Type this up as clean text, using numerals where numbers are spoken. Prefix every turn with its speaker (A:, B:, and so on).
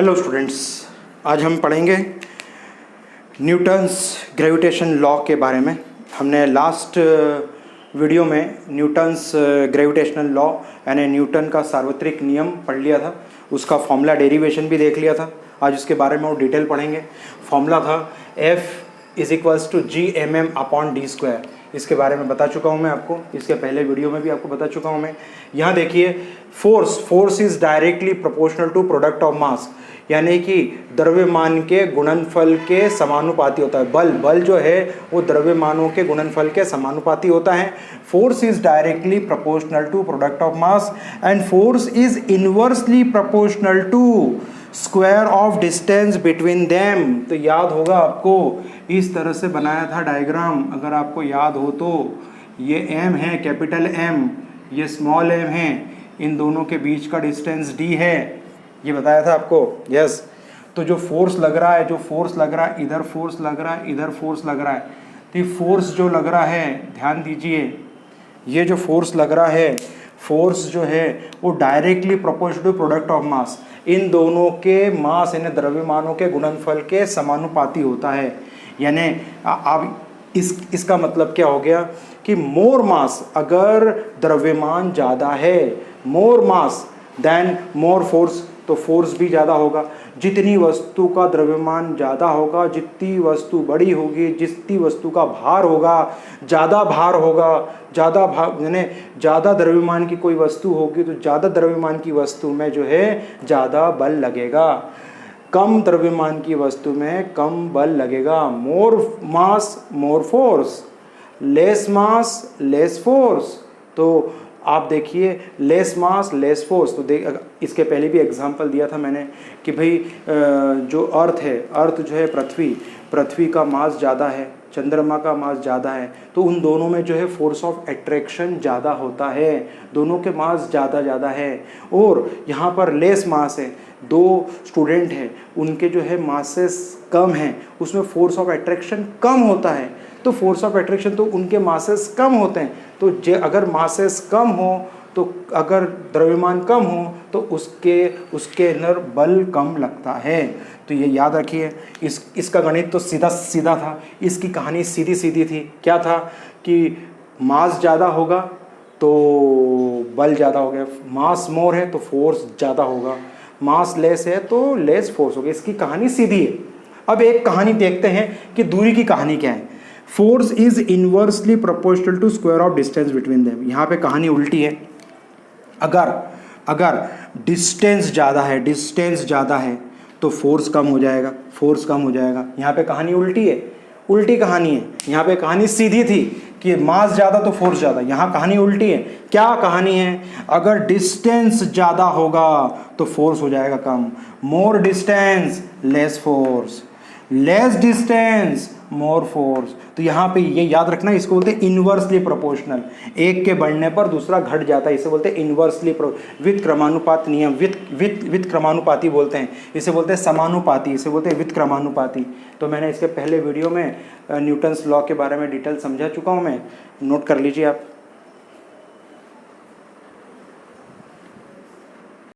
A: Hello students, आज हम पढ़ेंगे न्यूटन्स ग्रेविटेशन लॉ के बारे में। हमने लास्ट वीडियो में न्यूटन्स ग्रेविटेशनल लॉ यानी न्यूटन का सार्वत्रिक नियम पढ़ लिया था, उसका फॉर्मूला डेरिवेशन भी देख लिया था। आज उसके बारे में और डिटेल पढ़ेंगे। फॉर्मूला था F=gmm/d²। इसके बारे में बता चुका हूँ मैं आपको, इसके पहले वीडियो में भी आपको बता चुका हूँ मैं। यहाँ देखिए, force is directly proportional to product of mass, यानी कि द्रव्यमान के गुणनफल के समानुपाती होता है। बल जो है वो द्रव्यमानों के गुणनफल के समानुपाती होता है। Force is directly proportional to product of mass and force is inversely proportional to square of distance between them. तो याद होगा आपको, इस तरह से बनाया था डायग्राम, अगर आपको याद हो तो। ये m है, कैपिटल M, ये स्मॉल m है, इन दोनों के बीच का डिस्टेंस d है, ये बताया था आपको। यस, तो जो फोर्स लग रहा है, इधर फोर्स लग रहा है, इधर फोर्स लग रहा है। तो ये फोर्स जो लग रहा है, ध्यान दीजिए, ये जो फोर्स लग रहा है, फोर्स जो है वो directly proportional to product of mass, इन दोनों के मास यानी द्रव्यमानों के गुणनफल के समानुपाती होता है। यानी अब इसका मतलब क्या हो गया कि मोर मास, अगर द्रव्यमान ज़्यादा है, मोर मास देन मोर फोर्स, तो फोर्स भी ज़्यादा होगा। जितनी वस्तु का द्रव्यमान ज़्यादा होगा, जितनी वस्तु बड़ी होगी, जितनी वस्तु का भार होगा, ज़्यादा भार होगा, ज़्यादा भार यानी ज़्यादा द्रव्यमान की कोई वस्तु होगी तो ज़्यादा द्रव्यमान की वस्तु में जो है ज़्यादा बल लगेगा, कम द्रव्यमान की वस्तु में कम बल लगेगा। More mass more force, less mass less force. तो आप देखिए, लेस मास लेस फोर्स, तो इसके पहले भी एग्जांपल दिया था मैंने कि भाई जो अर्थ जो है पृथ्वी का मास ज़्यादा है, चंद्रमा का मास ज़्यादा है, तो उन दोनों में जो है फोर्स ऑफ अट्रैक्शन ज़्यादा होता है, दोनों के मास ज़्यादा है। और यहाँ पर लेस मास है, दो स्टूडेंट हैं, उनके जो है मासेस कम हैं, उसमें फोर्स ऑफ अट्रैक्शन कम होता है। तो फोर्स ऑफ अट्रैक्शन तो उनके मासेस कम होते हैं, तो अगर मासेस कम हो, तो अगर द्रव्यमान कम हो तो उसके अंदर बल कम लगता है। तो ये याद रखिए। इसका गणित तो सीधा था, इसकी कहानी सीधी थी। क्या था कि मास ज़्यादा होगा तो बल ज़्यादा हो गया, मास मोर है तो फोर्स ज़्यादा होगा, मास लेस है तो लेस फोर्स होगा। इसकी कहानी सीधी है। अब एक कहानी देखते हैं कि दूरी की कहानी क्या है। Force is inversely proportional to square of distance between them. यहाँ पे कहानी उल्टी है। अगर डिस्टेंस ज़्यादा है तो फोर्स कम हो जाएगा, यहाँ पे कहानी उल्टी कहानी है। यहाँ पे कहानी सीधी थी कि मास ज़्यादा तो फोर्स ज़्यादा, यहाँ कहानी उल्टी है। क्या कहानी है? अगर डिस्टेंस ज़्यादा होगा तो फोर्स हो जाएगा कम, more distance less force, less distance more force. तो यहाँ पे ये याद रखना, इसको बोलते हैं इन्वर्सली प्रोपोर्शनल। एक के बढ़ने पर दूसरा घट जाता है, इसे बोलते हैं इन्वर्सली वित क्रमानुपात नियम, वित क्रमानुपाती बोलते हैं, इसे बोलते हैं समानुपाती, इसे बोलते हैं वित क्रमानुपाती। तो मैंने इसके पहले वीडियो में न्यूटन्स लॉ के बारे में डिटेल समझा चुका हूँ, मैं नोट कर लीजिए आप।